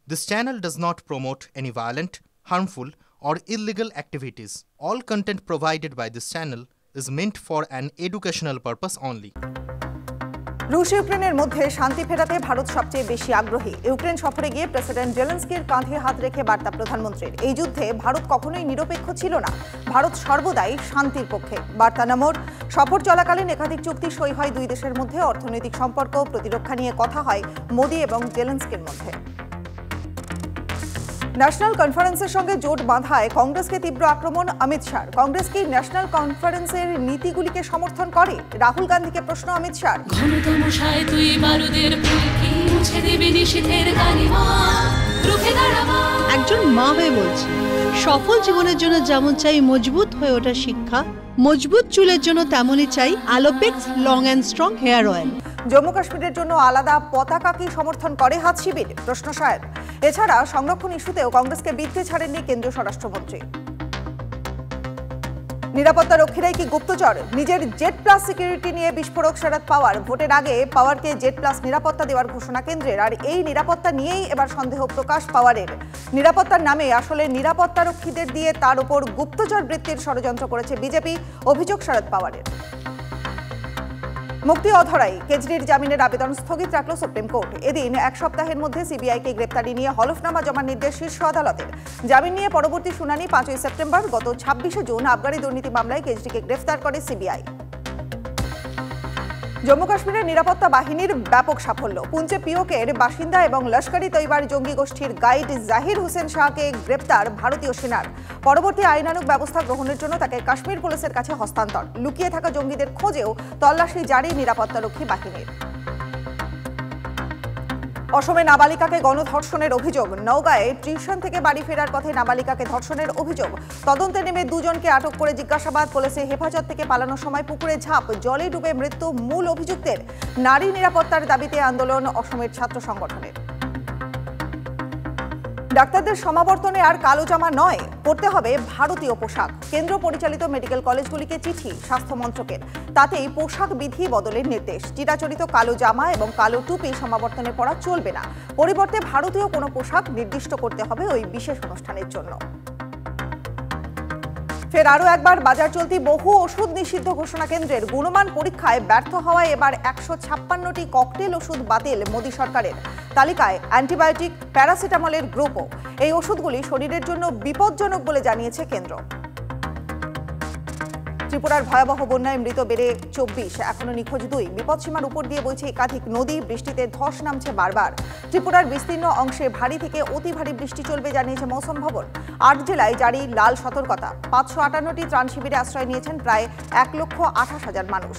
This channel does not promote any violent, harmful, or illegal activities. All content provided by this channel is meant for an educational purpose only. রুশ ইউক্রেনের মধ্যে শান্তি ফেরাতে ভারত সবচেয়ে বেশি আগ্রহী। ইউক্রেন সফরে গিয়ে প্রেসিডেন্ট জেলেনস্কির কাঁধে হাত রেখে বার্তা প্রধানমন্ত্রীর। এই যুদ্ধে ভারত কখনোই নিরপেক্ষ ছিল না, ভারত সর্বদাই শান্তির পক্ষে। বার্তা নম্বর, সফর চলাকালীন একাধিক চুক্তি সই হয় দুই দেশের মধ্যে। অর্থনৈতিক সম্পর্ক, প্রতিরক্ষা নিয়ে কথা হয় মোদি এবং জেলেনস্কির মধ্যে। ন্যাশনাল কনফারেন্সের সঙ্গে জোট বাঁধায় কংগ্রেসকে তীব্র আক্রমণ অমিত শাহর। কংগ্রেস কি ন্যাশনাল কনফারেন্সের নীতিগুলিকে সমর্থন করে? রাহুল গান্ধীকে প্রশ্ন অমিত শাহর। একজন মা হয়ে বলছি, সফল জীবনের জন্য যেমন চাই মজবুত হয়ে ওঠা শিক্ষা, মজবুত চুলের জন্য তেমনই চাই Alopex long and strong hair oil. Jammu কাশ্মীরের জন্য আলাদা পতাকা কি সমর্থন করে হাত শিবির? প্রশ্ন সাহেব। এছাড়া সংরক্ষণ ইস্যুতেও কংগ্রেসকে বিদ্যে ছাড়েননি কেন্দ্রীয় স্বরাষ্ট্রমন্ত্রী। নিরাপত্তা রক্ষীরাই কি গুপ্তচর? নিজের জেড প্লাস সিকিউরিটি নিয়ে বিস্ফোরক শরদ পাওয়ার। ভোটের আগে পাওয়ারকে জেড প্লাস নিরাপত্তা দেওয়ার ঘোষণা কেন্দ্রের। আর এই নিরাপত্তা নিয়েই এবার সন্দেহ প্রকাশ পাওয়ারের। নিরাপত্তার নামে আসলে নিরাপত্তা রক্ষীদের দিয়ে তার উপর গুপ্তচর বৃত্তির ষড়যন্ত্র করেছে বিজেপি, অভিযোগ শরদ পাওয়ারের। মুক্তি অধরাই, কেজরির জামিনের আবেদন স্থগিত রাখল সুপ্রিম কোর্ট। এদিন এক সপ্তাহের মধ্যে সিবিআইকে গ্রেপ্তারি নিয়ে হলফনামা জমার নির্দেশ শীর্ষ আদালতের। জামিন নিয়ে পরবর্তী শুনানি 5 সেপ্টেম্বর। গত 26 জুন আবগারি দুর্নীতি মামলায় কেজরিকে গ্রেফতার করে সিবিআই। জম্মু কাশ্মীরের নিরাপত্তা বাহিনীর ব্যাপক সাফল্য। পুঞ্চে পিওকের বাসিন্দা এবং লস্করি তৈবার জঙ্গি গোষ্ঠীর গাইড জাহির হোসেন শাহকে গ্রেপ্তার ভারতীয় সেনার। পরবর্তী আইনানুগ ব্যবস্থা গ্রহণের জন্য তাকে কাশ্মীর পুলিশের কাছে হস্তান্তর। লুকিয়ে থাকা জঙ্গিদের খোঁজেও তল্লাশি জারি নিরাপত্তারক্ষী বাহিনীর। অসমে নাবালিকাকে গণধর্ষণের অভিযোগ। নওগাঁয়ে টিউশন থেকে বাড়ি ফেরার পথে নাবালিকাকে ধর্ষণের অভিযোগ। তদন্তে নেমে দুজনকে আটক করে জিজ্ঞাসাবাদ। পুলিশে হেফাজত থেকে পালানোর সময় পুকুরে ঝাঁপ, জলে ডুবে মৃত্যু মূল অভিযুক্তের। নারী নিরাপত্তার দাবিতে আন্দোলন অসমের ছাত্র সংগঠনের। ডাক্তারদের সমাবর্তনে আর কালো জামা নয়, পড়তে হবে ভারতীয় পোশাক। কেন্দ্র পরিচালিত মেডিকেল কলেজগুলিকে চিঠি স্বাস্থ্য মন্ত্রকের। তাতেই পোশাক বিধি বদলের নির্দেশ। চিরাচরিত কালো জামা এবং কালো টুপি সমাবর্তনে পরা চলবে না। পরিবর্তে ভারতীয় কোনো পোশাক নির্দিষ্ট করতে হবে ওই বিশেষ অনুষ্ঠানের জন্য। ফের আরও একবার বাজার চলতি বহু ওষুধ নিষিদ্ধ ঘোষণা কেন্দ্রের। গুণমান পরীক্ষায় ব্যর্থ হওয়ায় এবার 156টি ককটেল ওষুধ বাতিল মোদী সরকারের। তালিকায় অ্যান্টিবায়োটিক, প্যারাসিটামলের গ্রুপও। এই ওষুধগুলি শরীরের জন্য বিপজ্জনক বলে জানিয়েছে কেন্দ্র। ত্রিপুরার ভয়াবহ বন্যায় মৃত বেড়ে 24, এখনো নিখোঁজ 2। বিপদসীমার উপর দিয়ে বইছে একাধিক নদী, বৃষ্টিতে ধস নামছে বারবার। ত্রিপুরার বিস্তীর্ণ অংশে ভারী থেকে অতি ভারী বৃষ্টি চলবে জানিয়েছে মৌসুম ভবন। 8 জেলায় জারি লাল সতর্কতা। 558টি ত্রাণ শিবিরে আশ্রয় নিয়েছেন প্রায় 1,28,000 মানুষ।